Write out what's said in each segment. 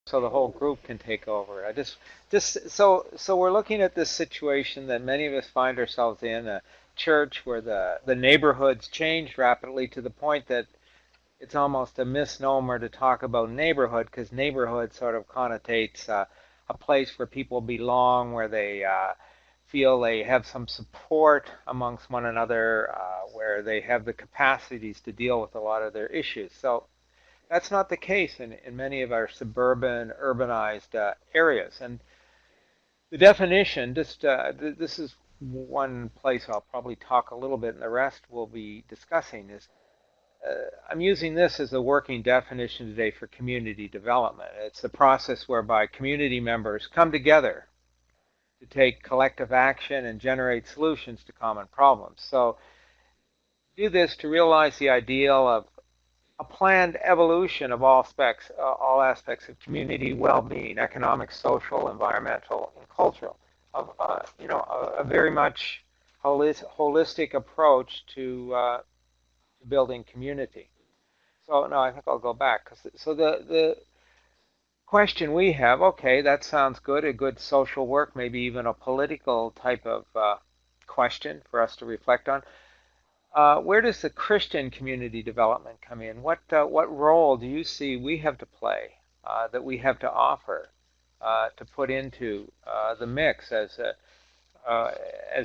so the whole group can take over. So we're looking at this situation that many of us find ourselves in, a church where the neighborhoods changed rapidly to the point that it's almost a misnomer to talk about neighborhood, because neighborhood sort of connotates a place where people belong, where they feel they have some support amongst one another, where they have the capacities to deal with a lot of their issues. So that's not the case in many of our suburban, urbanized areas. And the definition, this is one place I'll probably talk a little bit, and the rest we'll be discussing, is I'm using this as a working definition today for community development. It's the process whereby community members come together to take collective action and generate solutions to common problems. So do this to realize the ideal of a planned evolution of all aspects of community well-being, economic, social, environmental, and cultural. Of a very much holistic approach to building community. So no, I think I'll go back. So the question we have, okay, that sounds good, a good social work, maybe even a political type of question for us to reflect on. Where does the Christian community development come in? What role do you see we have to play, that we have to offer, to put into the mix as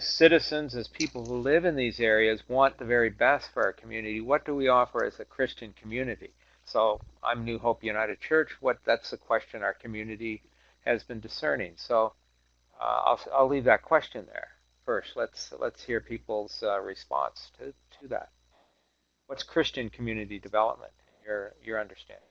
citizens, as people who live in these areas, want the very best for our community? What do we offer as a Christian community? So I'm New Hope United Church. That's the question our community has been discerning. So I'll leave that question there first. Let's hear people's response to that. What's Christian community development? Your understanding.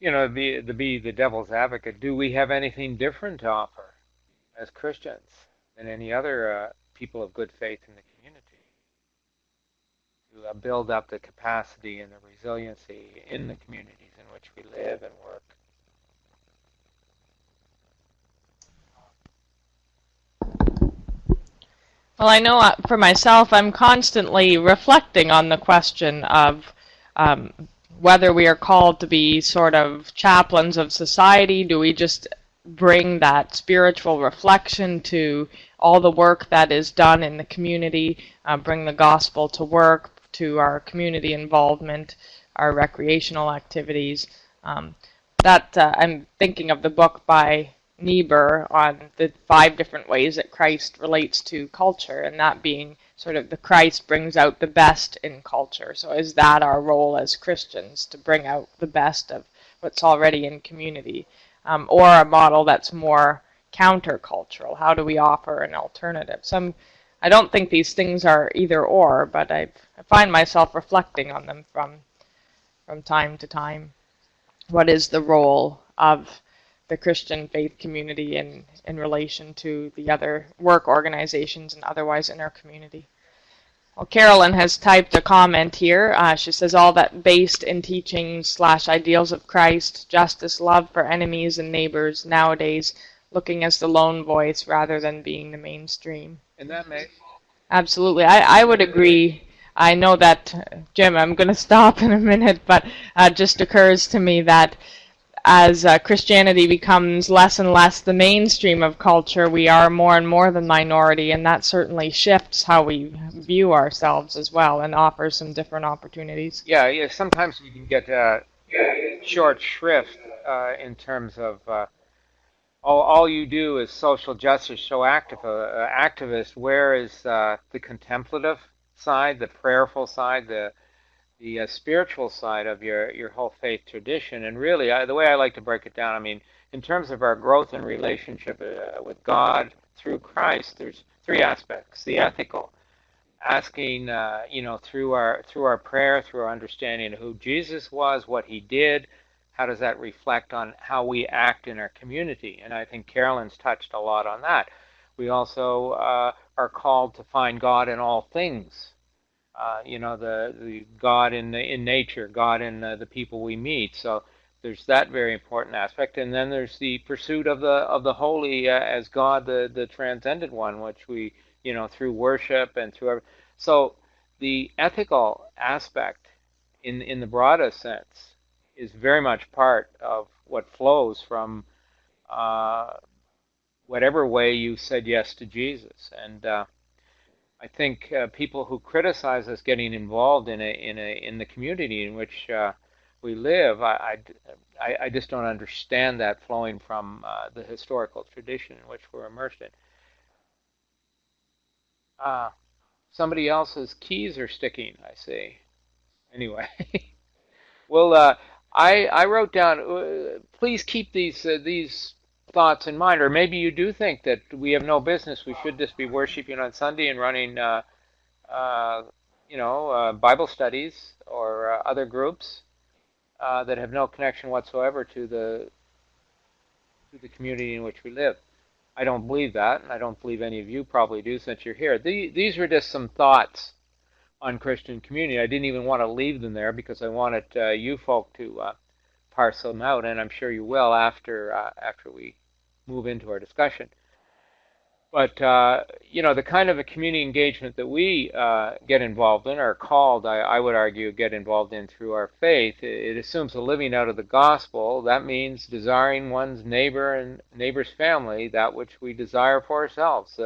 To be the devil's advocate, do we have anything different to offer as Christians than any other people of good faith in the community to build up the capacity and the resiliency in the communities in which we live and work? Well, I know for myself, I'm constantly reflecting on the question of um, whether we are called to be sort of chaplains of society. Do we just bring that spiritual reflection to all the work that is done in the community, bring the gospel to work, to our community involvement, our recreational activities? That I'm thinking of the book by neighbour on the 5 different ways that Christ relates to culture, and that being sort of the Christ brings out the best in culture. So is that our role as Christians, to bring out the best of what's already in community? Or a model that's more countercultural? How do we offer an alternative? I don't think these things are either or, but I find myself reflecting on them from time to time. What is the role of the Christian faith community in relation to the other work organizations and otherwise in our community? Well, Carolyn has typed a comment here. She says, all that based in teachings / ideals of Christ, justice, love for enemies and neighbors, nowadays looking as the lone voice rather than being the mainstream. And that makes Absolutely. I would agree. I know that, Jim, I'm going to stop in a minute, but it just occurs to me that as Christianity becomes less and less the mainstream of culture, we are more and more the minority, and that certainly shifts how we view ourselves as well and offers some different opportunities. yeah. Sometimes we can get short shrift in terms of all you do is social justice, so activist. Where is the contemplative side, the prayerful side, the spiritual side of your whole faith tradition. And really, the way I like to break it down, I mean, in terms of our growth and relationship with God through Christ, there's three aspects: the ethical, asking, through our prayer, through our understanding of who Jesus was, what he did, how does that reflect on how we act in our community? And I think Carolyn's touched a lot on that. We also are called to find God in all things. The God in nature, God in the people we meet. So there's that very important aspect, and then there's the pursuit of the holy as God, the transcendent one, which we through worship and through. So the ethical aspect, in the broadest sense, is very much part of what flows from whatever way you said yes to Jesus. And I think people who criticize us getting involved in the community in which we live, I just don't understand that flowing from the historical tradition in which we're immersed in. Somebody else's keys are sticking, I see. Anyway, well, I wrote down. Please keep these thoughts in mind, or maybe you do think that we have no business. We should just be worshiping on Sunday and running Bible studies or other groups that have no connection whatsoever to the community in which we live. I don't believe that, and I don't believe any of you probably do since you're here. These were just some thoughts on Christian community. I didn't even want to leave them there because I wanted you folk to parse them out, and I'm sure you will after we move into our discussion. But the kind of a community engagement that we get involved in, or called, I would argue, get involved in through our faith, it assumes a living out of the gospel. That means desiring one's neighbor and neighbor's family that which we desire for ourselves.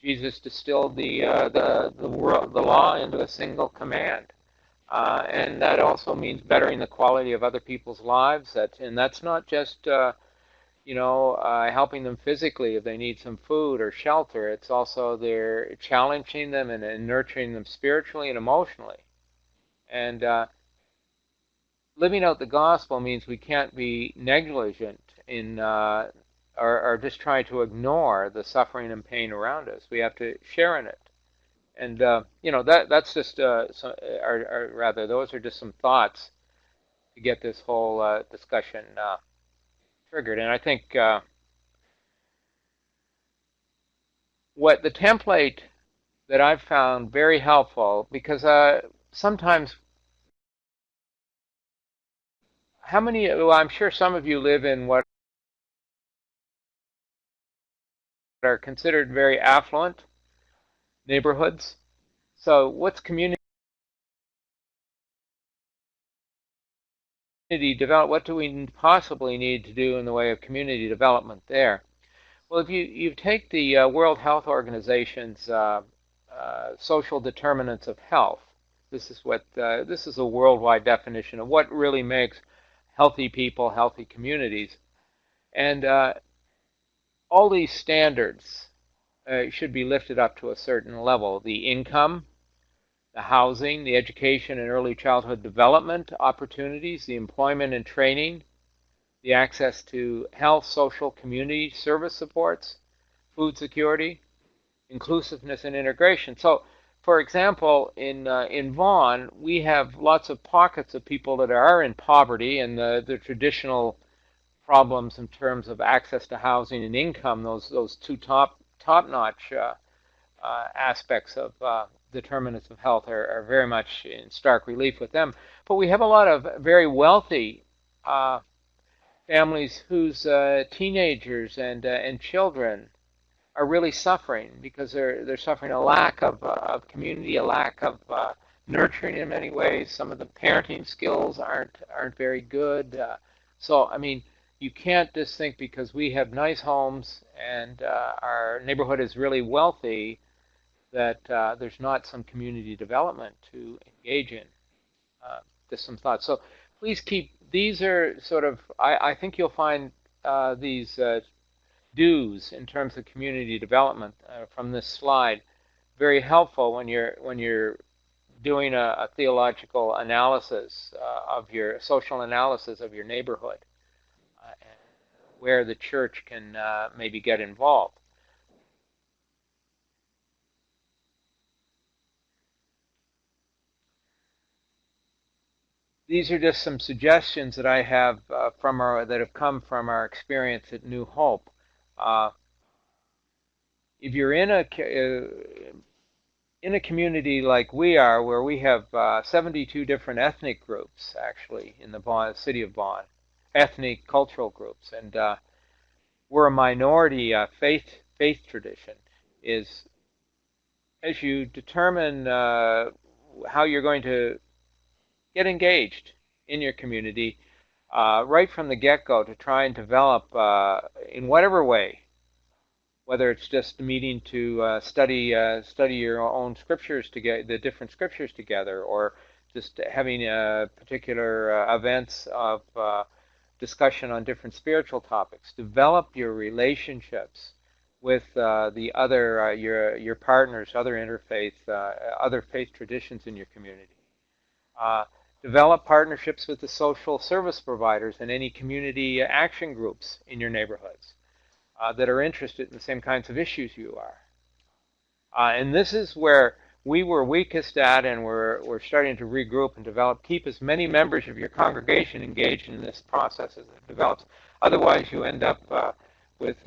Jesus distilled the law into a single command, and that also means bettering the quality of other people's lives. And that's not just helping them physically if they need some food or shelter. It's also they're challenging them and nurturing them spiritually and emotionally. And living out the gospel means we can't be negligent in or just try to ignore the suffering and pain around us. We have to share in it. And that's just or rather, those are just some thoughts to get this whole discussion triggered. And I think what the template that I've found very helpful, because sometimes, well, I'm sure some of you live in what are considered very affluent neighborhoods. So what's community develop? What do we possibly need to do in the way of community development there? Well, if you take the World Health Organization's social determinants of health, this is a worldwide definition of what really makes healthy people, healthy communities, and all these standards should be lifted up to a certain level. The income, the housing, the education and early childhood development opportunities, the employment and training, the access to health, social, community service supports, food security, inclusiveness and integration. So, for example, in Vaughan, we have lots of pockets of people that are in poverty, and the traditional problems in terms of access to housing and income, those two top-notch aspects of determinants of health are very much in stark relief with them. But we have a lot of very wealthy families whose teenagers and children are really suffering because they're suffering a lack of community, a lack of nurturing in many ways. Some of the parenting skills aren't very good. So I mean, you can't just think because we have nice homes and our neighborhood is really wealthy that there's not some community development to engage in. Just some thoughts. So please keep, these are sort of, I think you'll find these do's in terms of community development from this slide very helpful when you're doing a theological analysis of your social analysis of your neighborhood, where the church can maybe get involved. These are just some suggestions that I have that have come from our experience at New Hope. Uh, if you're in a community like we are, where we have 72 different ethnic groups actually in the city of Vaughan, ethnic cultural groups, and we're a minority faith tradition. Is as you determine how you're going to get engaged in your community right from the get-go, to try and develop in whatever way, whether it's just meeting to study your own scriptures together, the different scriptures together, or just having particular events of discussion on different spiritual topics. Develop your relationships with the other your partners, other faith traditions in your community. Uh, Develop partnerships with the social service providers and any community action groups in your neighborhoods that are interested in the same kinds of issues you are. And this is where we were weakest at, and we're starting to regroup and develop. Keep as many members of your congregation engaged in this process as it develops. Otherwise, you end up with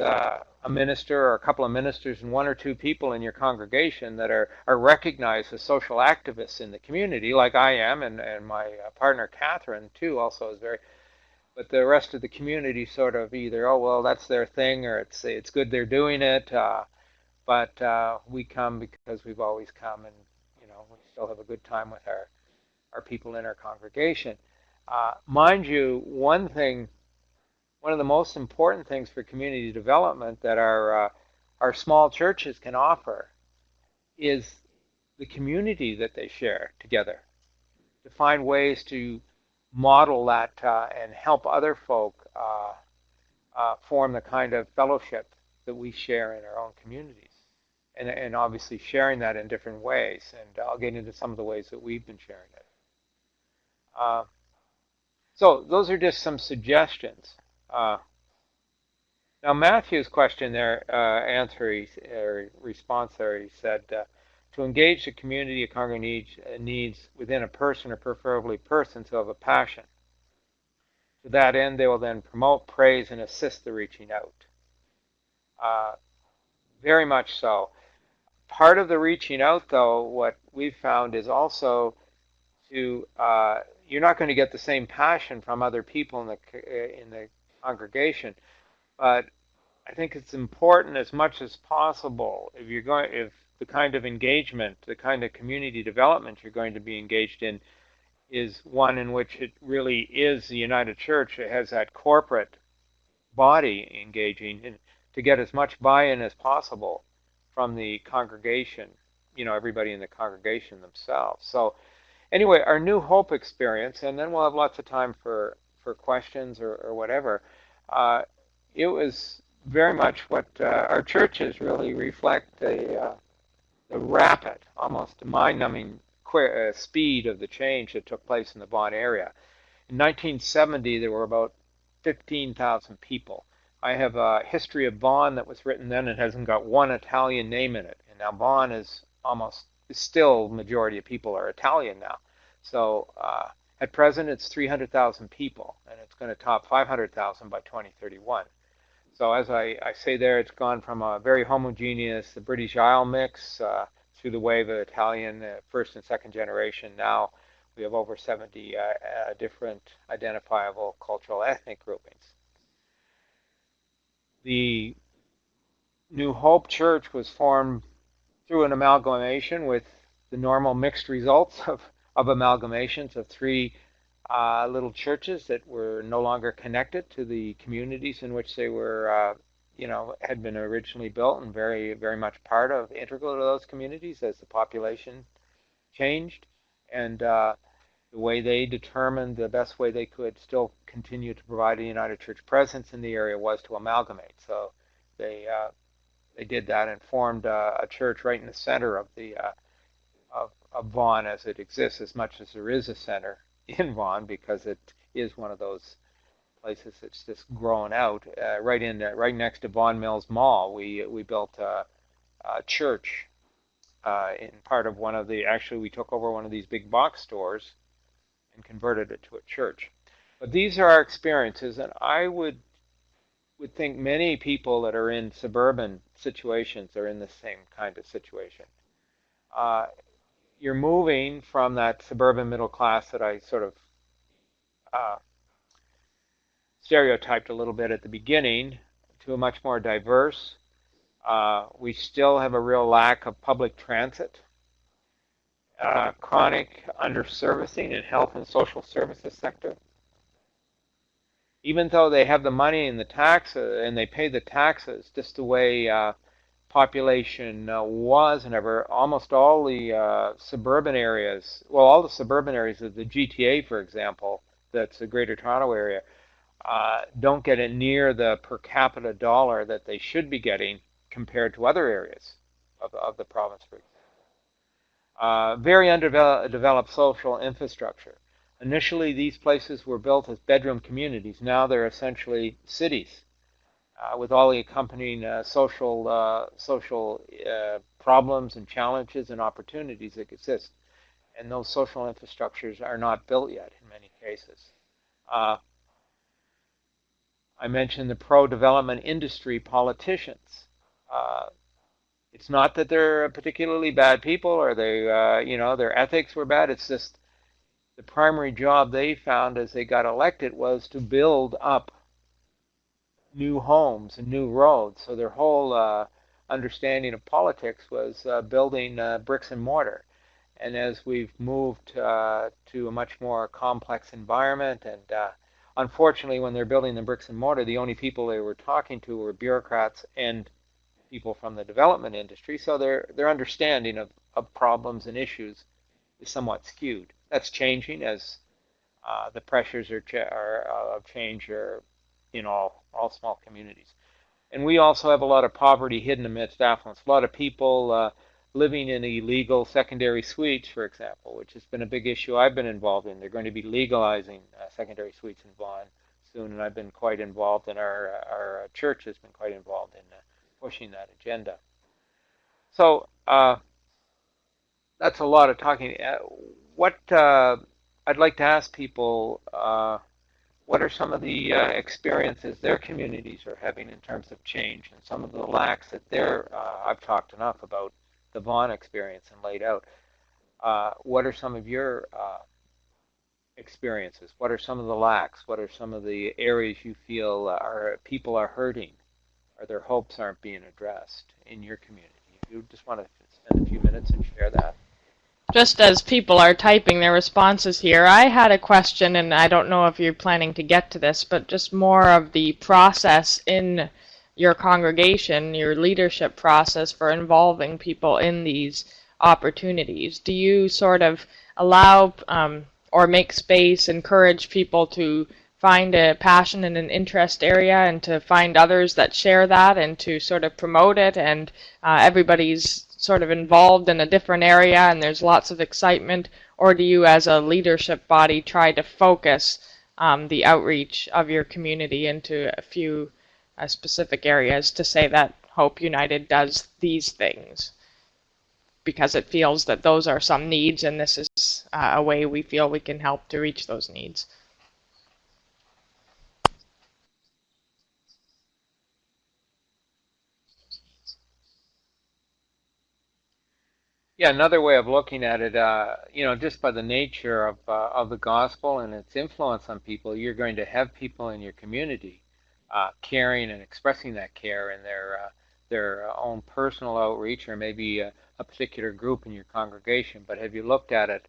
a minister or a couple of ministers and one or two people in your congregation that are recognized as social activists in the community, like I am, and my partner Catherine, too, also is very. But the rest of the community sort of either, oh, well, that's their thing, or it's good they're doing it. But we come because we've always come, and we still have a good time with our people in our congregation. Mind you, one of the most important things for community development that our small churches can offer is the community that they share together. To find ways to model that and help other folk form the kind of fellowship that we share in our own communities. And obviously sharing that in different ways. And I'll get into some of the ways that we've been sharing it. So those are just some suggestions. Now Matthew's question there, response there, he said, to engage the community a congregation needs within a person, or preferably persons who have a passion. To that end, they will then promote, praise, and assist the reaching out. Very much so. Part of the reaching out, though, what we've found is also to you're not going to get the same passion from other people in the congregation, but I think it's important as much as possible if the kind of engagement, the kind of community development you're going to be engaged in is one in which it really is the United Church. It has that corporate body engaging, and to get as much buy-in as possible from the congregation, everybody in the congregation themselves. So anyway, our New Hope experience, and then we'll have lots of time for questions or whatever. It was very much what our churches really reflect the rapid, almost mind-numbing speed of the change that took place in the Vaughan area. In 1970, there were about 15,000 people. I have a history of Vaughan that was written then. It hasn't got one Italian name in it. And now Vaughan is still majority of people are Italian now. So at present, it's 300,000 people, and it's going to top 500,000 by 2031. So as I say there, it's gone from a very homogeneous, the British Isle mix through the wave of Italian first and second generation. Now we have over 70 different identifiable cultural ethnic groupings. The New Hope Church was formed through an amalgamation with the normal mixed results of amalgamations of three little churches that were no longer connected to the communities in which they were, had been originally built, and very, very much integral to those communities as the population changed, and the way they determined the best way they could still continue to provide a United Church presence in the area was to amalgamate. So they They did that and formed a church right in the center of the of Vaughan as it exists, as much as there is a center in Vaughan, because it is one of those places that's just grown out. Right next to Vaughan Mills Mall, we built a church in part of one of the. Actually, we took over one of these big box stores and converted it to a church. But these are our experiences, and I would think many people that are in suburban situations are in the same kind of situation. Uh, you're moving from that suburban middle class that I sort of uh, stereotyped a little bit at the beginning to a much more diverse. We still have a real lack of public transit, chronic underservicing in health and social services sector. Even though they have the money and the taxes and they pay the taxes, just the way population was and ever, almost all the suburban areas, well, all the suburban areas of the GTA, for example, that's the Greater Toronto area, don't get it near the per capita dollar that they should be getting compared to other areas of the province, for example. Very underdeveloped social infrastructure. Initially, these places were built as bedroom communities. Now they're essentially cities with all the accompanying social problems and challenges and opportunities that exist. And those social infrastructures are not built yet in many cases. I mentioned the pro-development industry politicians. Uh, it's not that they're particularly bad people or their ethics were bad. It's just the primary job they found as they got elected was to build up new homes and new roads. So their whole understanding of politics was building bricks and mortar. And as we've moved to a much more complex environment, and unfortunately, when they're building the bricks and mortar, the only people they were talking to were bureaucrats and people from the development industry. So their understanding of problems and issues is somewhat skewed. That's changing as the pressures of change are in all small communities. And we also have a lot of poverty hidden amidst affluence. A lot of people living in illegal secondary suites, for example, which has been a big issue I've been involved in. They're going to be legalizing secondary suites in Vaughan soon, and I've been quite involved in our church has been quite involved in pushing that agenda. So that's a lot of talking. What I'd like to ask people, what are some of the experiences their communities are having in terms of change and some of the lacks that I've talked enough about the Vaughan experience and laid out. What are some of your experiences? What are some of the lacks? What are some of the areas you feel people are hurting or their hopes aren't being addressed in your community? If you just want to spend a few minutes and share that. Just as people are typing their responses here, I had a question, and I don't know if you're planning to get to this, but just more of the process in your congregation, your leadership process for involving people in these opportunities. Do you sort of allow or make space, encourage people to find a passion and an interest area and to find others that share that and to sort of promote it, and everybody's sort of involved in a different area and there's lots of excitement? Or do you as a leadership body try to focus the outreach of your community into a few specific areas to say that Hope United does these things because it feels that those are some needs and this is a way we feel we can help to reach those needs? Yeah, another way of looking at it, just by the nature of the gospel and its influence on people, you're going to have people in your community caring and expressing that care in their own personal outreach, or maybe a particular group in your congregation. But have you looked at it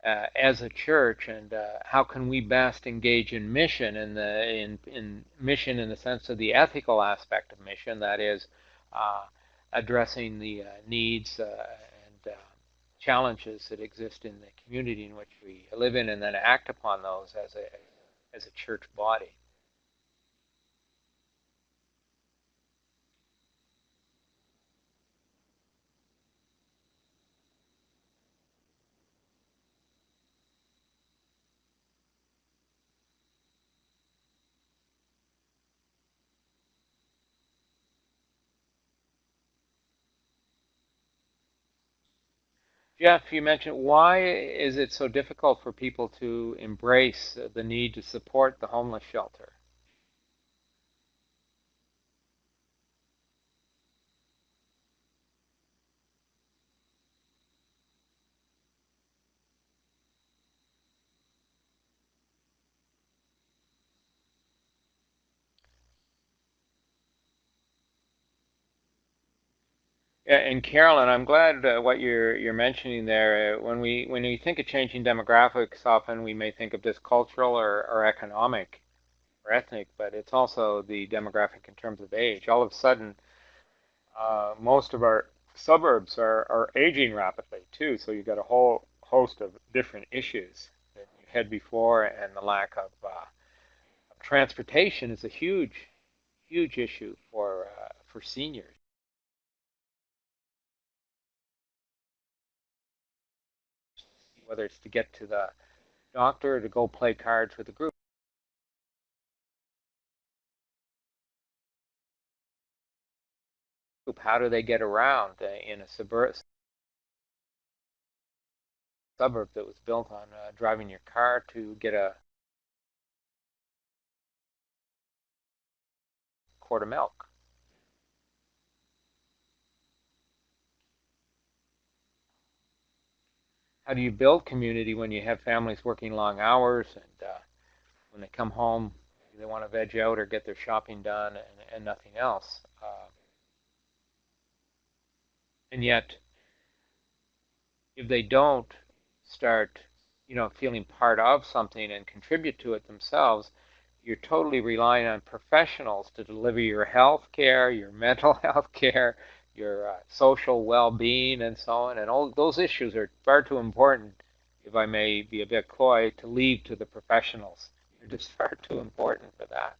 as a church, and how can we best engage in mission in mission in the sense of the ethical aspect of mission, that is addressing the needs and challenges that exist in the community in which we live in, and then act upon those as a church body. Jeff, you mentioned why is it so difficult for people to embrace the need to support the homeless shelter? Yeah, and Carolyn, I'm glad what you're mentioning there. When we think of changing demographics, often we may think of this cultural or economic or ethnic, but it's also the demographic in terms of age. All of a sudden, most of our suburbs are aging rapidly too. So you've got a whole host of different issues that you had before, and the lack of transportation is a huge issue for seniors, whether it's to get to the doctor or to go play cards with a group. How do they get around in a suburb that was built on driving your car to get a quart of milk? How do you build community when you have families working long hours and when they come home they want to veg out or get their shopping done and nothing else? And yet, if they don't start, feeling part of something and contribute to it themselves, you're totally relying on professionals to deliver your health care, your mental health care, your social well-being, and so on. And all those issues are far too important, if I may be a bit coy, to leave to the professionals. They're just far too important for that.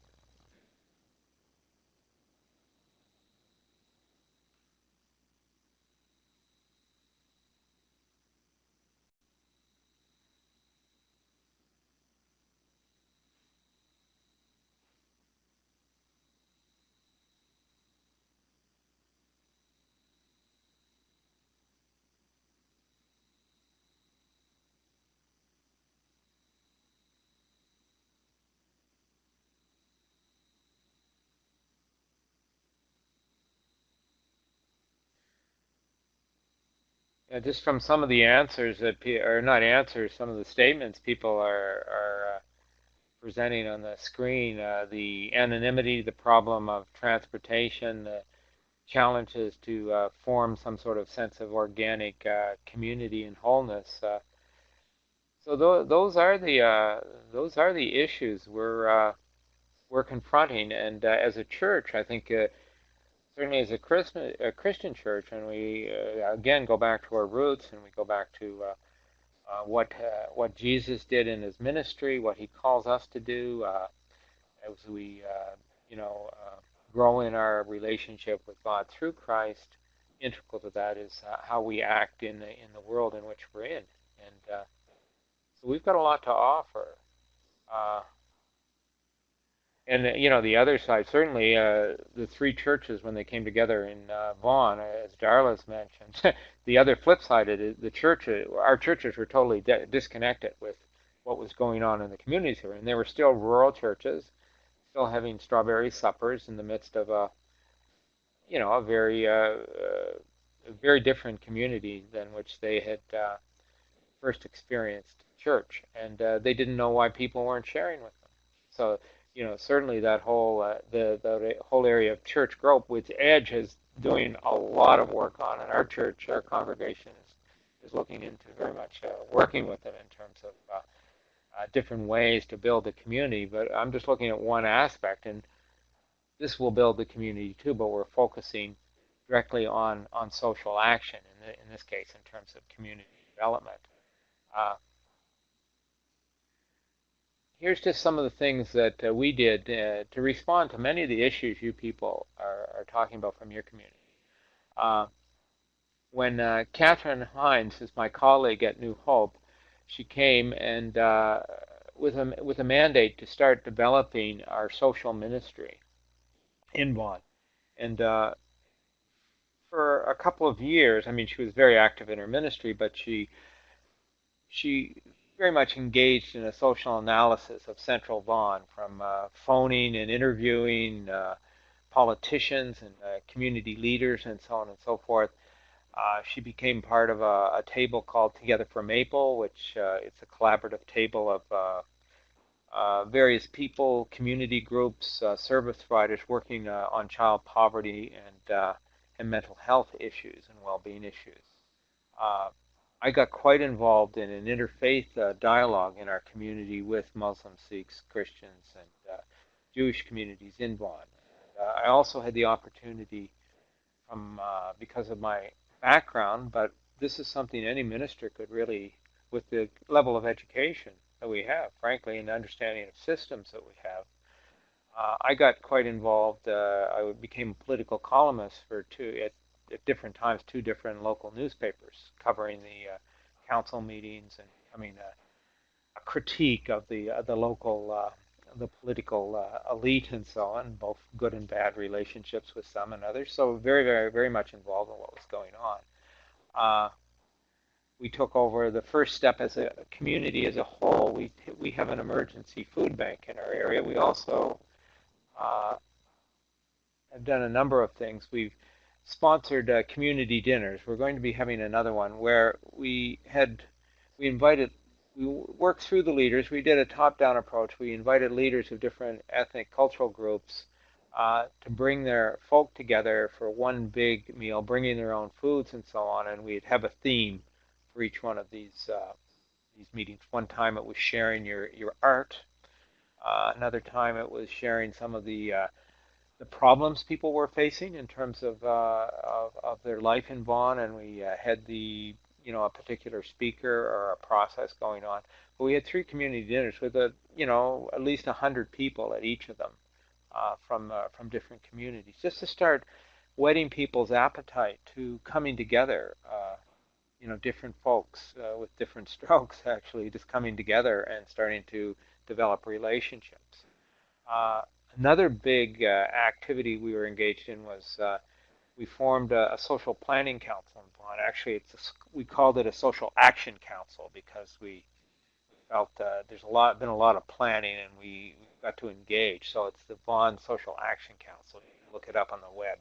Just from some of the answers or not answers, some of the statements people are presenting on the screen, the anonymity, the problem of transportation, the challenges to form some sort of sense of organic community and wholeness. So those are the issues we're confronting, and as a church, I think certainly as a Christian church, and we again go back to our roots, and we go back to what Jesus did in his ministry, what he calls us to do as we grow in our relationship with God through Christ. Integral to that is how we act in the world in which we're in, and so we've got a lot to offer. Uh, and the other side, certainly, the three churches when they came together in Vaughan, as Darla's mentioned, the other flip side of it, our churches were totally disconnected with what was going on in the communities here, and they were still rural churches, still having strawberry suppers in the midst of a very different community than which they had first experienced church, and they didn't know why people weren't sharing with them. So, certainly that the whole area of church growth, which Edge is doing a lot of work on, and our congregation is looking into very much working with them in terms of different ways to build a community. But I'm just looking at one aspect, and this will build the community too. But we're focusing directly on social action in this case in terms of community development. Uh, Here's just some of the things that we did to respond to many of the issues you people are talking about from your community. Uh, when Catherine Hines is my colleague at New Hope, she came and with a mandate to start developing our social ministry in Vaughan. And for a couple of years. I mean, she was very active in her ministry, but she very much engaged in a social analysis of Central Vaughan, from phoning and interviewing politicians and community leaders and so on and so forth. She became part of a table called Together for Maple, which it's a collaborative table of various people, community groups, service providers working on child poverty and mental health issues and well-being issues. Uh, I got quite involved in an interfaith dialogue in our community with Muslims, Sikhs, Christians, and Jewish communities in Vaughan. I also had the opportunity, from because of my background, but this is something any minister could really, with the level of education that we have, frankly, and understanding of systems that we have. I got quite involved. I became a political columnist for at different times, two different local newspapers, covering the council meetings and becoming a critique of the local the political elite and so on, both good and bad relationships with some and others. So very, very, very much involved in what was going on. Uh, we took over the first step as a community as a whole. We have an emergency food bank in our area. We also uh, have done a number of things. We've sponsored community dinners. We're going to be having another one where we invited, we worked through the leaders. We did a top-down approach. We invited leaders of different ethnic, cultural groups to bring their folk together for one big meal, bringing their own foods and so on. And we'd have a theme for each one of these meetings. One time it was sharing your art. Another time it was sharing some of the problems people were facing in terms of their life in Vaughan, and we had a particular speaker or a process going on. But we had three community dinners with at least 100 people at each of them from different communities, just to start whetting people's appetite to coming together. Different folks with different strokes actually just coming together and starting to develop relationships. Uh, Another big activity we were engaged in was we formed a social planning council in Vaughan. Actually, we called it a social action council because we felt there's been a lot of planning and we got to engage. So it's the Vaughan Social Action Council. You can look it up on the web.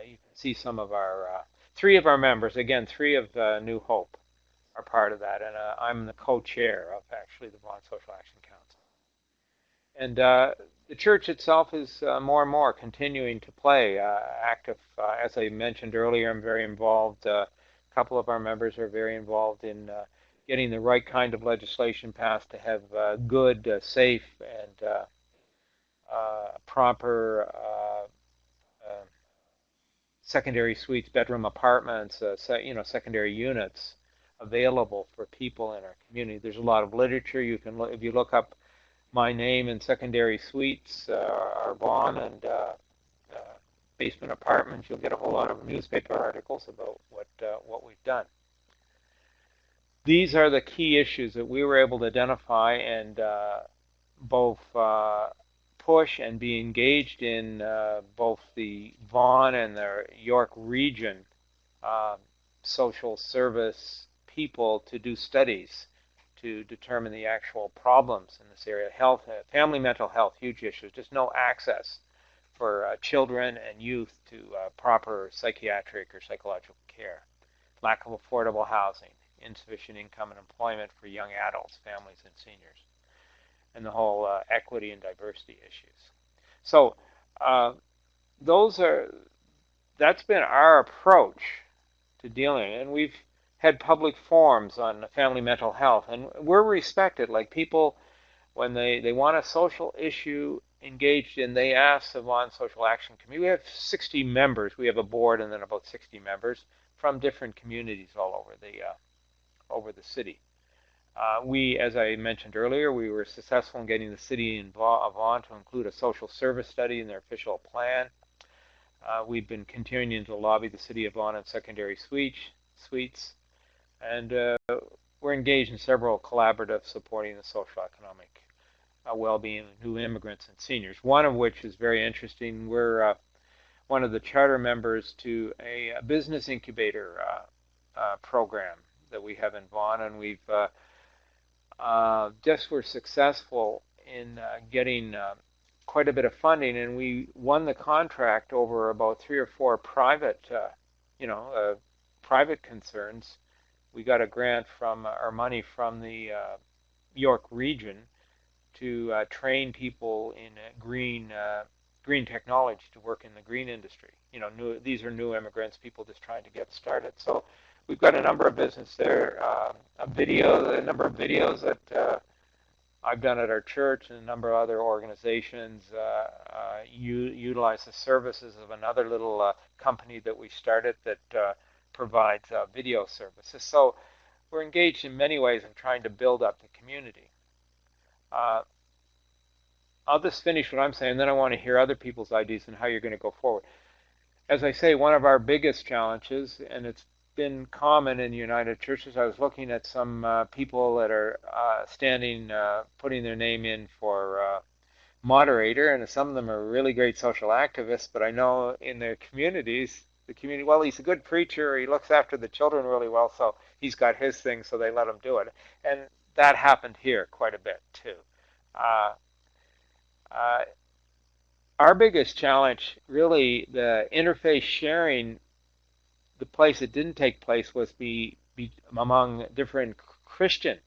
You can see some of our three of our members. Again, three of New Hope are part of that, and I'm the co-chair of actually the Vaughan Social Action Council. And the church itself is more and more continuing to play active. As I mentioned earlier, I'm very involved. A couple of our members are very involved in getting the right kind of legislation passed to have good, safe, and proper secondary suites, bedroom apartments, secondary units available for people in our community. There's a lot of literature. You can if you look up my name in secondary suites, our Vaughan and basement apartments, you'll get a whole lot of newspaper articles about what we've done. These are the key issues that we were able to identify and both push and be engaged in both the Vaughan and the York region social service people to do studies to determine the actual problems in this area. Health, family mental health, huge issues. Just no access for children and youth to proper psychiatric or psychological care. Lack of affordable housing, insufficient income and employment for young adults, families, and seniors, and the whole equity and diversity issues. So that's been our approach to dealing, and we've had public forums on family mental health, and we're respected. Like people, when they want a social issue engaged in, they ask the Vaughan Social Action Committee. We have 60 members. We have a board and then about 60 members from different communities all over the city. As I mentioned earlier, we were successful in getting the city of Vaughan to include a social service study in their official plan. We've been continuing to lobby the city of Vaughan on secondary suites, and we're engaged in several collaboratives supporting the social economic well-being of new immigrants and seniors. One of which is very interesting. one of the charter members to a business incubator program that we have in Vaughan, and we've just were successful in getting quite a bit of funding, and we won the contract over about 3 or 4 private, private concerns. We got a grant from our money from the York region to train people in green technology to work in the green industry. These are new immigrants, people just trying to get started. So we've got a number of business there, a number of videos that I've done at our church, and a number of other organizations utilize the services of another little company that we started that provides video services. So we're engaged in many ways in trying to build up the community. I'll just finish what I'm saying, then I want to hear other people's ideas and how you're going to go forward. As I say, one of our biggest challenges, and it's been common in United Churches, I was looking at some people that are putting their name in for moderator, and some of them are really great social activists, but I know in their communities, well, he's a good preacher, he looks after the children really well, so he's got his thing, so they let him do it. And that happened here quite a bit, too. Our biggest challenge, really, the interface sharing, the place it didn't take place was be among different Christian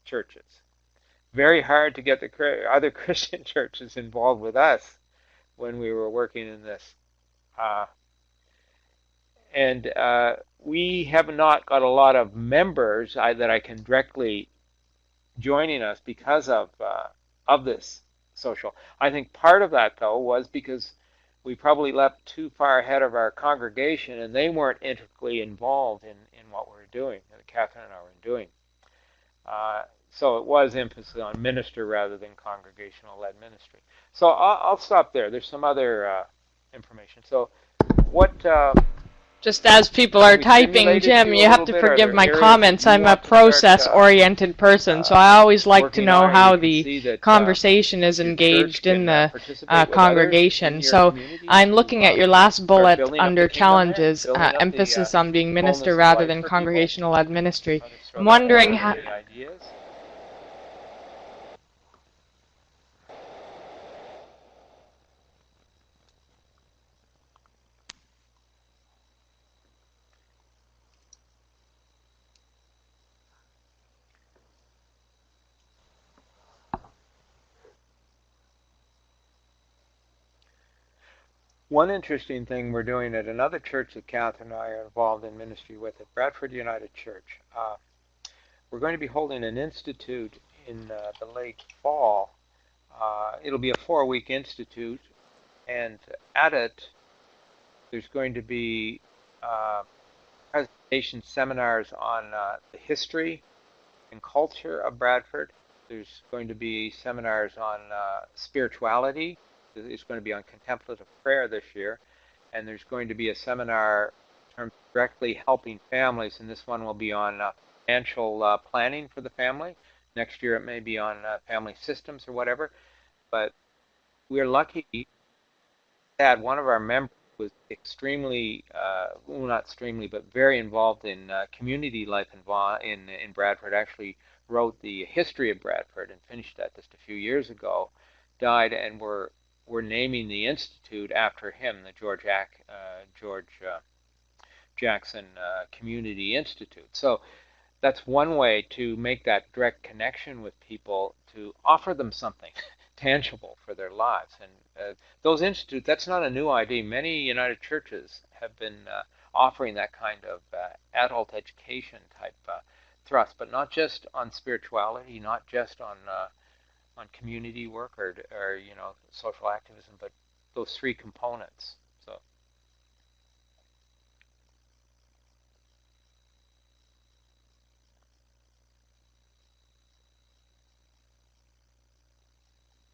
churches. Very hard to get the other Christian churches involved with us when we were working in this. And we have not got a lot of members that I can directly joining us because of this social. I think part of that, though, was because we probably leapt too far ahead of our congregation, and they weren't integrally involved in what we were doing, that Catherine and I were doing. So it was emphasis on minister rather than congregational-led ministry. So I'll stop there. There's some other information. So what... Just as people are typing, Jim, you have to forgive my comments. I'm a process-oriented person, so I always like to know how the conversation is engaged in the congregation. So I'm looking at your last bullet under challenges, emphasis on being minister rather than congregational-led ministry. I'm wondering how... One interesting thing we're doing at another church that Catherine and I are involved in ministry with, at Bradford United Church. We're going to be holding an institute in the late fall. It'll be a 4-week institute, and at it, there's going to be presentation seminars on the history and culture of Bradford. There's going to be seminars on spirituality. It's going to be on contemplative prayer this year, and there's going to be a seminar in terms of directly helping families, and this one will be on financial planning for the family. Next year it may be on family systems or whatever, but we're lucky that one of our members was extremely, well, not extremely, but very involved in community life in Bradford, actually wrote the history of Bradford and finished that just a few years ago, died, and we're naming the institute after him, the George Jackson Community Institute. So that's one way to make that direct connection with people, to offer them something tangible for their lives. And those institutes, that's not a new idea. Many United Churches have been offering that kind of adult education type thrust, but not just on spirituality, not just on community work or social activism, but those 3 components. So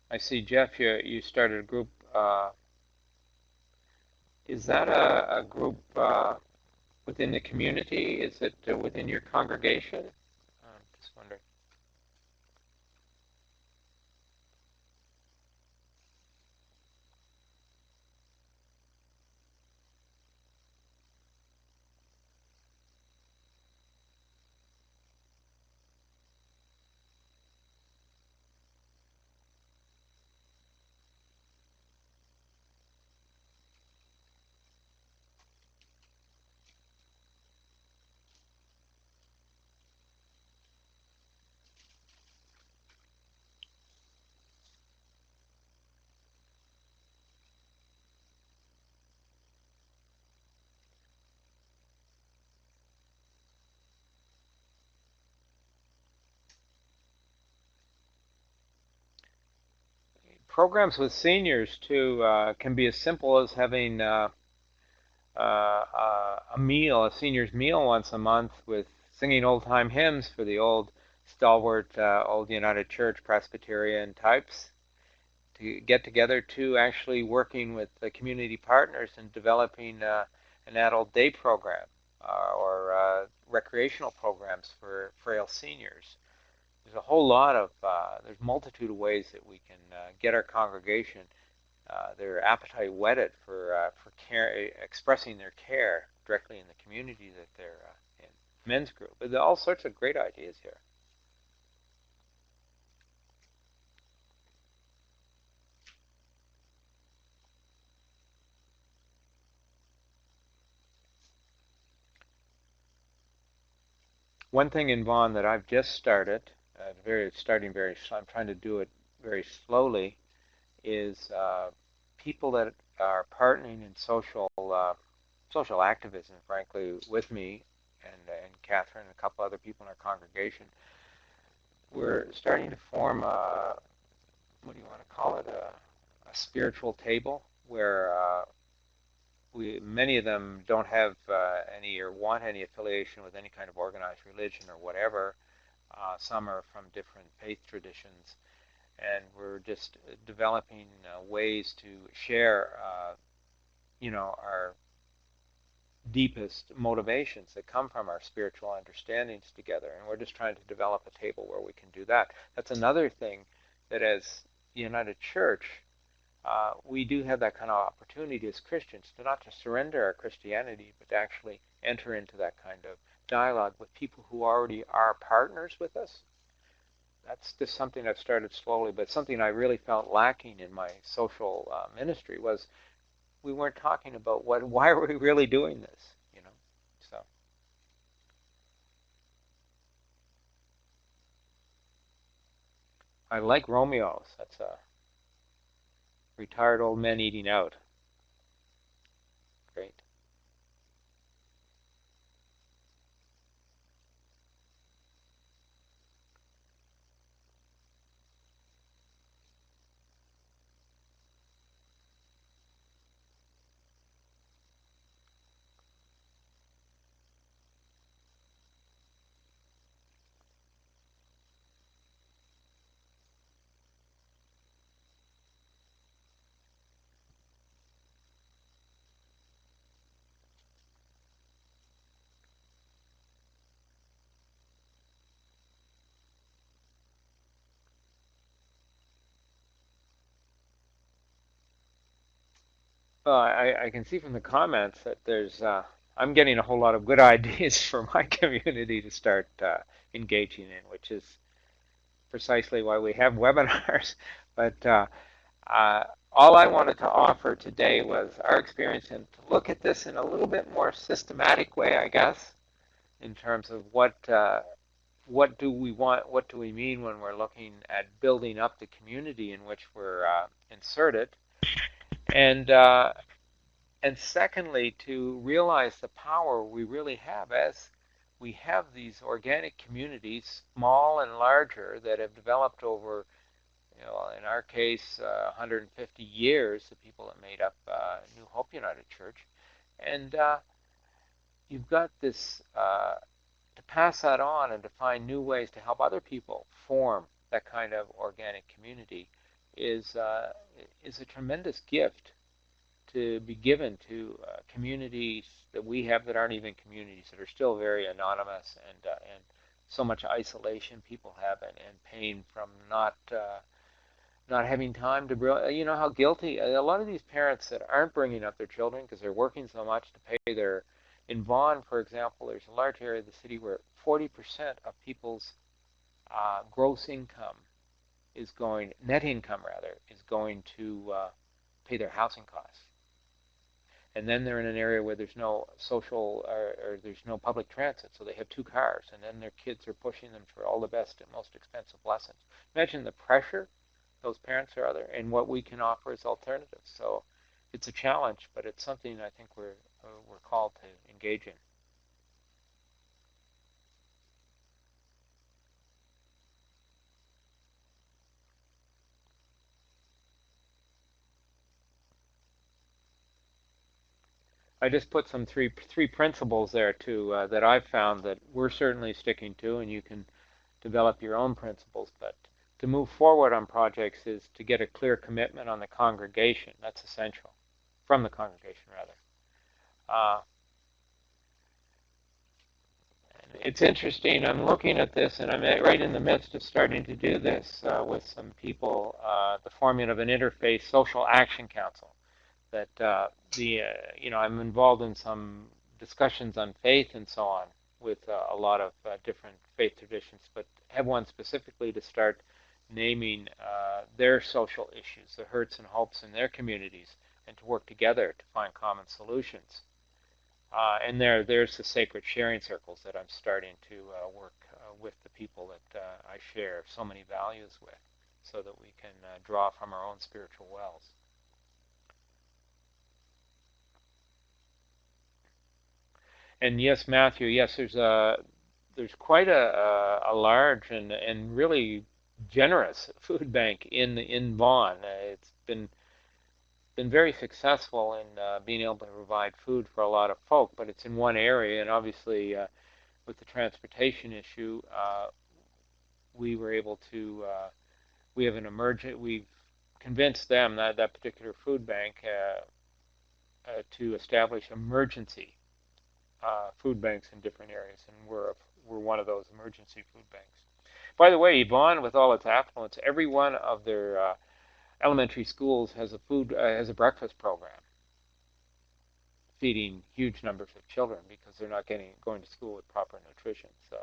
I see, Jeff, you started a group. Is that a group within the community? Is it within your congregation? I'm just wondering. programs with seniors too can be as simple as having a meal, a senior's meal once a month with singing old time hymns for the old stalwart, old United Church Presbyterian types to get together, to actually working with the community partners and developing an adult day program or recreational programs for frail seniors. There's a whole lot of, there's a multitude of ways that we can get our congregation their appetite whetted for care, expressing their care directly in the community that they're in. Men's group, but there are all sorts of great ideas here. One thing in Vaughan that I've just started, I'm trying to do it very slowly, is people that are partnering in social activism, frankly, with me and Catherine and a couple other people in our congregation. We're starting to form what do you want to call it, a spiritual table where many of them don't have any or want any affiliation with any kind of organized religion or whatever. Some are from different faith traditions, and we're just developing ways to share, our deepest motivations that come from our spiritual understandings together. And we're just trying to develop a table where we can do that. That's another thing that as the United Church, we do have that kind of opportunity as Christians to not just surrender our Christianity, but to actually enter into that kind of dialogue with people who already are partners with us. That's just something I've started slowly, but something I really felt lacking in my social ministry was we weren't talking about why are we really doing this, So I like Romeo's. That's a retired old men eating out. Great. Well, I can see from the comments that I'm getting a whole lot of good ideas for my community to start engaging in, which is precisely why we have webinars. But all I wanted to offer today was our experience and to look at this in a little bit more systematic way, I guess, in terms of what do we want, what do we mean when we're looking at building up the community in which we're inserted, and and secondly, to realize the power we really have as we have these organic communities, small and larger, that have developed over, in our case, 150 years, the people that made up New Hope United Church. And you've got this, to pass that on and to find new ways to help other people form that kind of organic community is a tremendous gift to be given to communities that we have that aren't even communities, that are still very anonymous, and so much isolation people have, and pain from not having time to, how guilty a lot of these parents that aren't bringing up their children because they're working so much to pay their. In Vaughan, for example, there's a large area of the city where 40% of people's gross income is going, net income rather, is going to pay their housing costs. And then they're in an area where there's no social or there's no public transit, so they have two cars, and then their kids are pushing them for all the best and most expensive lessons. Imagine the pressure those parents are under, and what we can offer as alternatives. So it's a challenge, but it's something I think we're called to engage in. I just put some three principles there too that I've found that we're certainly sticking to, and you can develop your own principles. But to move forward on projects is to get a clear commitment on the congregation. That's essential, from the congregation rather. Uh, it's interesting. I'm looking at this, and I'm right in the midst of starting to do this with some people. The forming of an interfaith social action council. That I'm involved in some discussions on faith and so on with a lot of different faith traditions, but have one specifically to start naming their social issues, the hurts and hopes in their communities, and to work together to find common solutions. And there's the sacred sharing circles that I'm starting to work with the people that I share so many values with, so that we can draw from our own spiritual wells. And yes, Matthew, yes, there's quite a large and really generous food bank in Vaughan. It's been very successful in being able to provide food for a lot of folk, but it's in one area, and obviously with the transportation issue, we were able to we have an emergent. We've convinced them that particular food bank to establish emergency food banks in different areas, and we're one of those emergency food banks. By the way, Vaughan, with all its affluence, every one of their elementary schools has a breakfast program, feeding huge numbers of children because they're not going to school with proper nutrition. So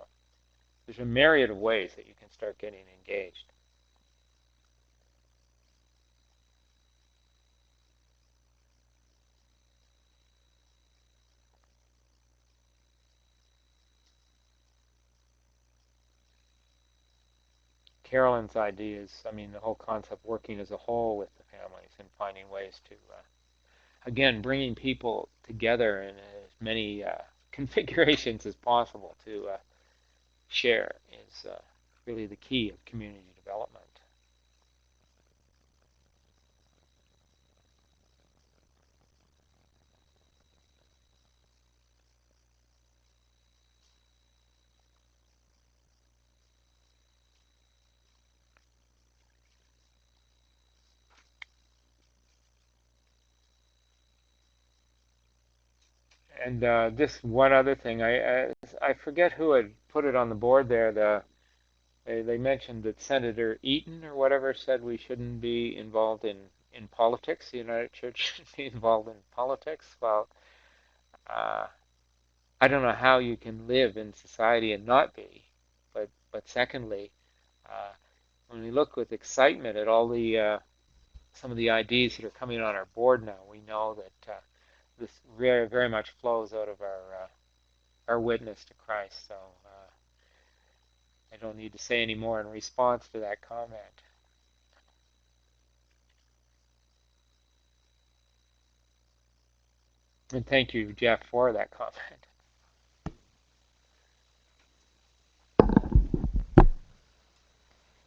there's a myriad of ways that you can start getting engaged. Carolyn's ideas, I mean, the whole concept working as a whole with the families and finding ways to, again, bringing people together in as many configurations as possible to share is really the key of community development. And just one other thing, I forget who had put it on the board there. They mentioned that Senator Eaton or whatever said we shouldn't be involved in politics. The United Church shouldn't be involved in politics. Well, uh, I don't know how you can live in society and not be. But secondly, uh, when we look with excitement at all the some of the ideas that are coming on our board now, we know that this very very much flows out of our witness to Christ. So I don't need to say any more in response to that comment. And thank you, Jeff, for that comment.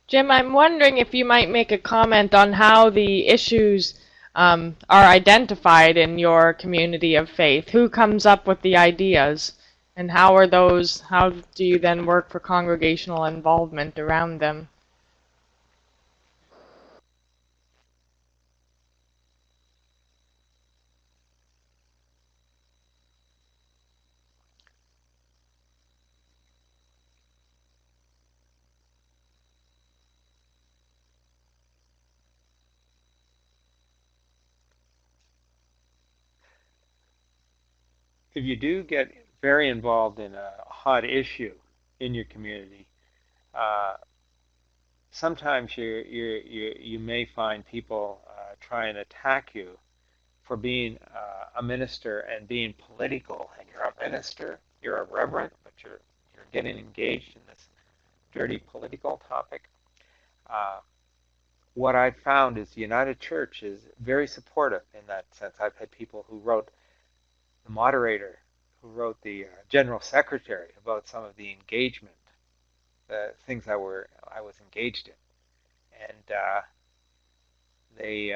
Jim, I'm wondering if you might make a comment on how the issues are identified in your community of faith. Who comes up with the ideas, and how do you then work for congregational involvement around them? If you do get very involved in a hot issue in your community, uh, sometimes you may find people try and attack you for being a minister and being political. And you're a minister, you're a reverend, but you're getting engaged in this dirty political topic. Uh, what I've found is the United Church is very supportive in that sense. I've had people who wrote the moderator, who wrote the general secretary about some of the engagement, the things I was engaged in, and they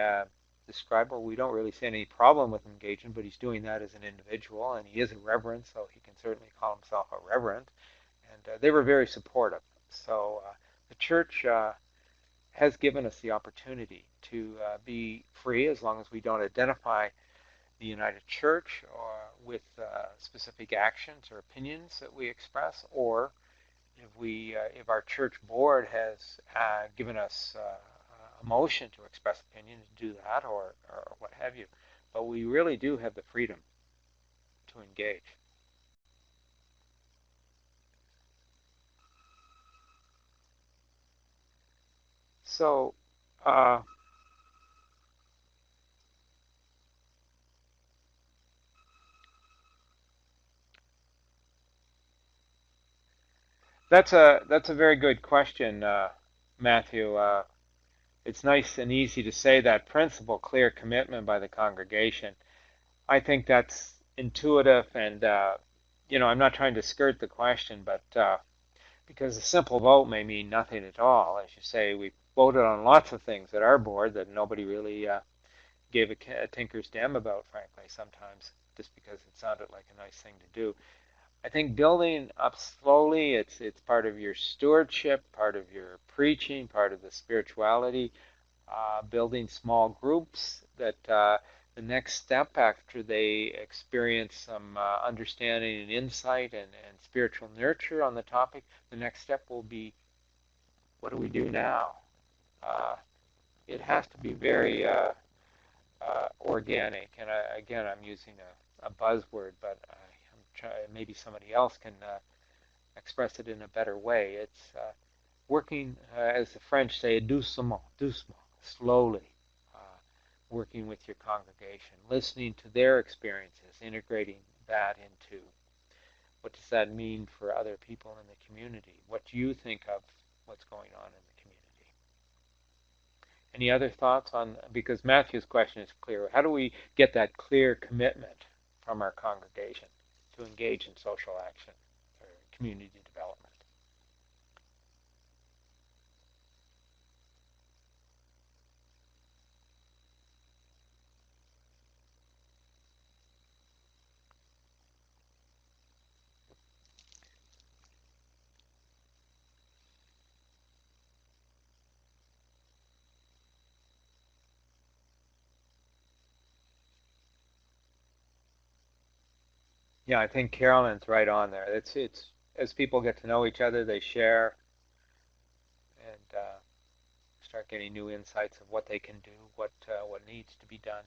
described, well, we don't really see any problem with engaging, but he's doing that as an individual, and he is a reverend, so he can certainly call himself a reverend. And they were very supportive. So the church has given us the opportunity to be free as long as we don't identify the United Church or with specific actions or opinions that we express, or if our church board has given us a motion to express opinion, to do that, or what have you. But we really do have the freedom to engage. So uh, that's a very good question, Matthew. It's nice and easy to say that principle, clear commitment by the congregation. I think that's intuitive, and I'm not trying to skirt the question, but because a simple vote may mean nothing at all. As you say, we voted on lots of things at our board that nobody really gave a tinker's damn about, frankly, sometimes, just because it sounded like a nice thing to do. I think building up slowly, it's part of your stewardship, part of your preaching, part of the spirituality, building small groups that the next step after they experience some understanding and insight and spiritual nurture on the topic, the next step will be, what do we do now? Uh, it has to be very organic. And again, I'm using a buzzword, but maybe somebody else can express it in a better way. It's working, as the French say, doucement, doucement, slowly, uh, working with your congregation, listening to their experiences, integrating that into what does that mean for other people in the community? What do you think of what's going on in the community? Any other thoughts on, because Matthew's question is clear, how do we get that clear commitment from our congregation to engage in social action or community development? Yeah, I think Carolyn's right on there. It's as people get to know each other, they share and start getting new insights of what they can do, what needs to be done.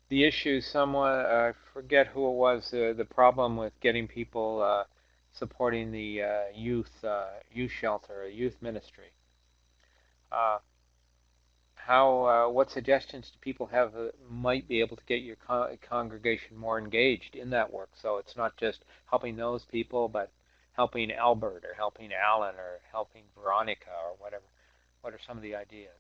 The issue, somewhat, I forget who it was, the problem with getting people supporting the youth shelter, youth ministry. Uh, how what suggestions do people have might be able to get your congregation more engaged in that work? So it's not just helping those people, but helping Albert or helping Alan or helping Veronica or whatever. What are some of the ideas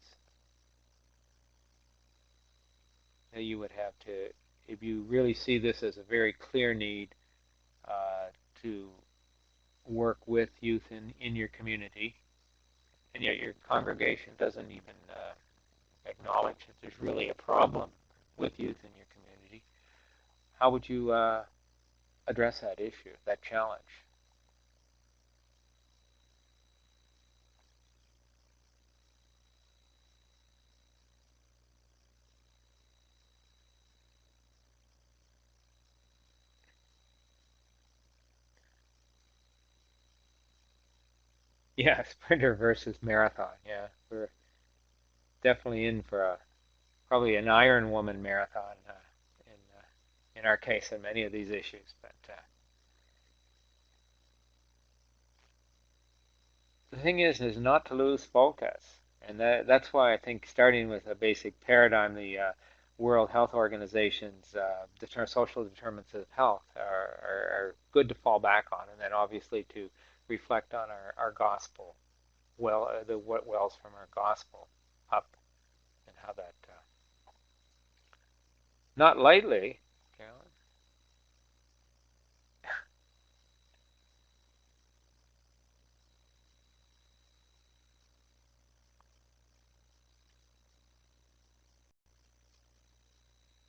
that you would have to, if you really see this as a very clear need uh, to work with youth in your community, and yet your congregation doesn't even acknowledge that there's really a problem with youth in your community? How would you address that issue, that challenge? Yeah, sprinter versus marathon. Yeah, we're definitely in for probably an Iron Woman marathon in our case in many of these issues. But the thing is not to lose focus, and that's why I think starting with a basic paradigm, the World Health Organization's social determinants of health are good to fall back on, and then obviously to reflect on our gospel, what wells from our gospel up, and how that not lightly, Carolyn.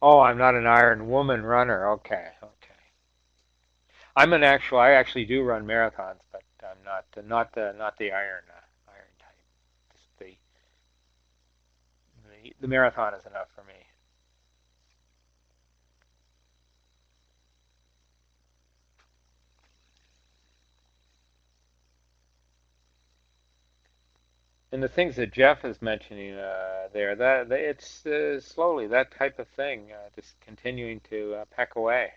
Oh, I'm not an Iron Woman runner. Okay, okay. I actually do run marathons, but I'm not the iron type. Just the marathon is enough for me. And the things that Jeff is mentioning there, it's slowly that type of thing, just continuing to peck away.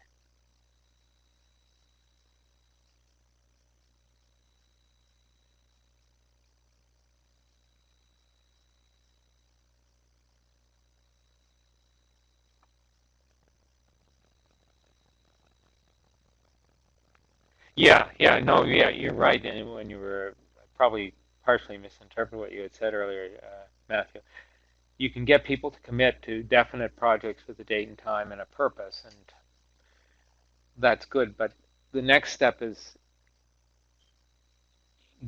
Yeah, yeah, no, yeah, you're right. And when you were probably partially misinterpreted what you had said earlier, Matthew, you can get people to commit to definite projects with a date and time and a purpose, and that's good. But the next step is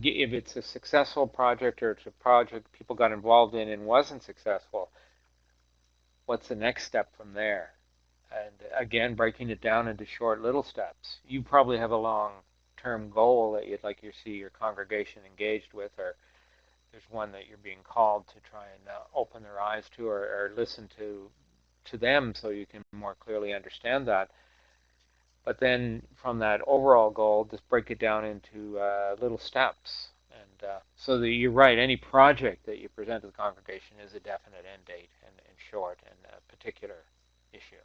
if it's a successful project or it's a project people got involved in and wasn't successful, what's the next step from there? And again, breaking it down into short little steps. You probably have a long-term goal that you'd like to see your congregation engaged with, or there's one that you're being called to try and open their eyes to, or listen to them so you can more clearly understand that. But then from that overall goal, just break it down into little steps. And so that you're right, any project that you present to the congregation is a definite end date and short and a particular issue.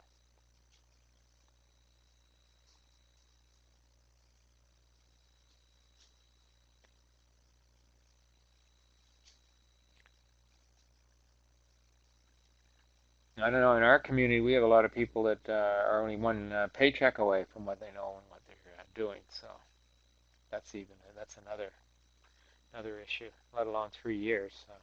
I don't know. In our community, we have a lot of people that are only one paycheck away from what they know and what they're doing. So that's another issue. Let alone 3 years. So.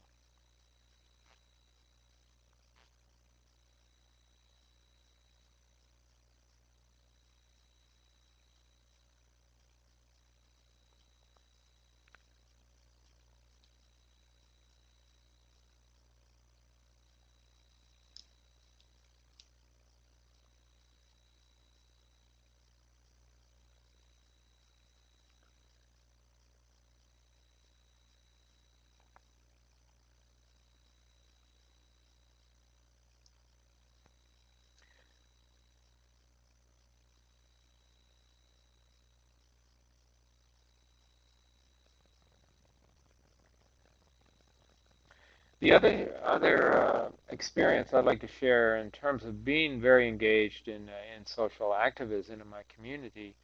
The other experience I'd like to share in terms of being very engaged in social activism in my community,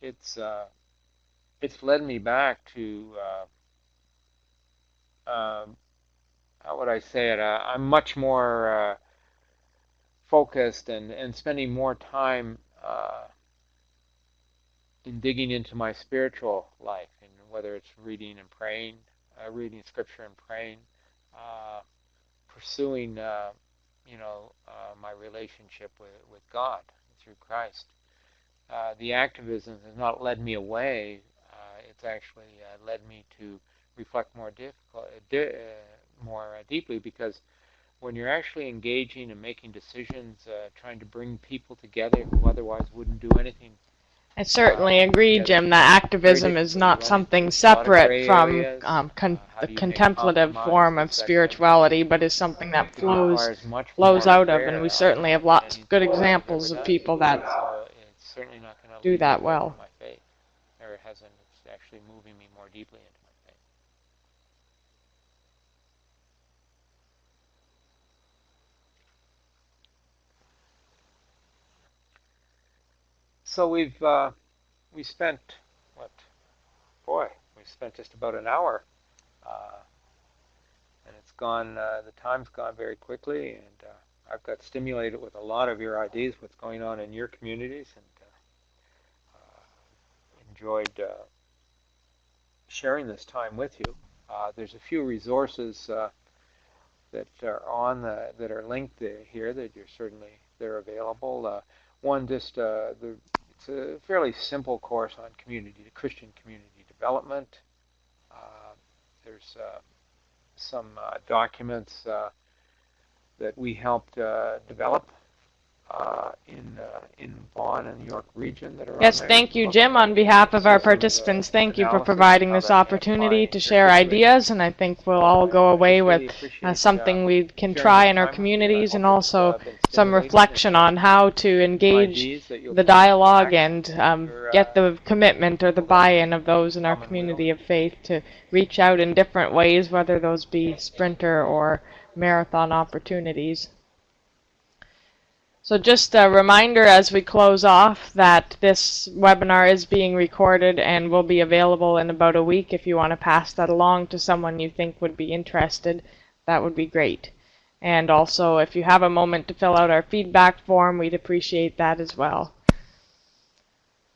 it's it's led me back to how would I say it? I'm much more focused and spending more time in digging into my spiritual life, and whether it's reading and praying, reading scripture and praying, uh, pursuing, my relationship with God through Christ. The activism has not led me away. It's actually led me to reflect more deeply, because when you're actually engaging and making decisions, trying to bring people together who otherwise wouldn't do anything I certainly agree, together, Jim, that it's very activism is difficult. You not run something into a lot of separate gray from areas. How the do you make contemplative form of compromises? That kind of thing. spirituality, but is something that It requires much flows more out of, and we prayer certainly have than lots any of good sport I've ever examples of done. people that So it's certainly not going to do lead me that away from well. my faith, or it hasn't. It's actually moving me more deeply into my faith. So we spent what? Boy, we spent just about an hour, uh, and it's gone. The time's gone very quickly, and I've got stimulated with a lot of your ideas, what's going on in your communities, and enjoyed sharing this time with you. There's a few resources that are that are linked here that you're certainly they're available. One just it's a fairly simple course on Christian community development. There's some documents that we helped develop in Vaughan and York region that are on Yes, there. thank you, Jim. On behalf of See our some of the participants, thank you for analysis providing of how this that may opportunity apply to in your share situation. ideas, and I think we'll all go away Just really with appreciate something we can sharing try this in our time with you. I communities, and hope it's also been some stimulating reflection on how to some engage ideas that you'll the put into dialogue practice and in your get the commitment or the build up buy-in of those in our commonweal. community of faith to reach out in different ways, whether those be sprinter or marathon opportunities. So just a reminder as we close off that this webinar is being recorded and will be available in about a week. If you want to pass that along to someone you think would be interested, that would be great. And also, if you have a moment to fill out our feedback form, we'd appreciate that as well.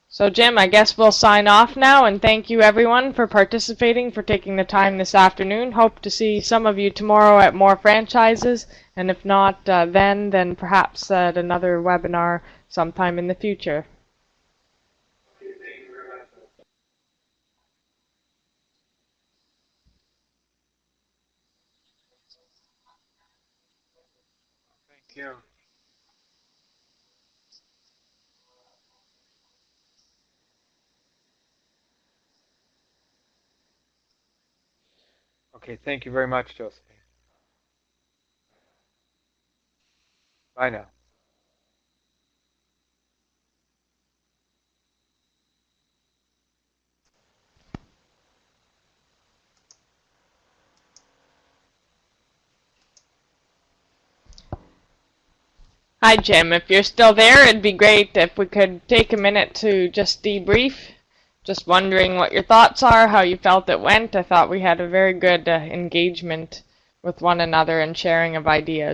So Jim, I guess we'll sign off now, and thank you everyone for participating, for taking the time this afternoon. Hope to see some of you tomorrow at more franchises, and if not then perhaps at another webinar sometime in the future. Thank you. Okay, thank you very much, Josephine. Bye now. Hi Jim, if you're still there, it'd be great if we could take a minute to just debrief. Just wondering what your thoughts are, how you felt it went. I thought we had a very good engagement with one another and sharing of ideas.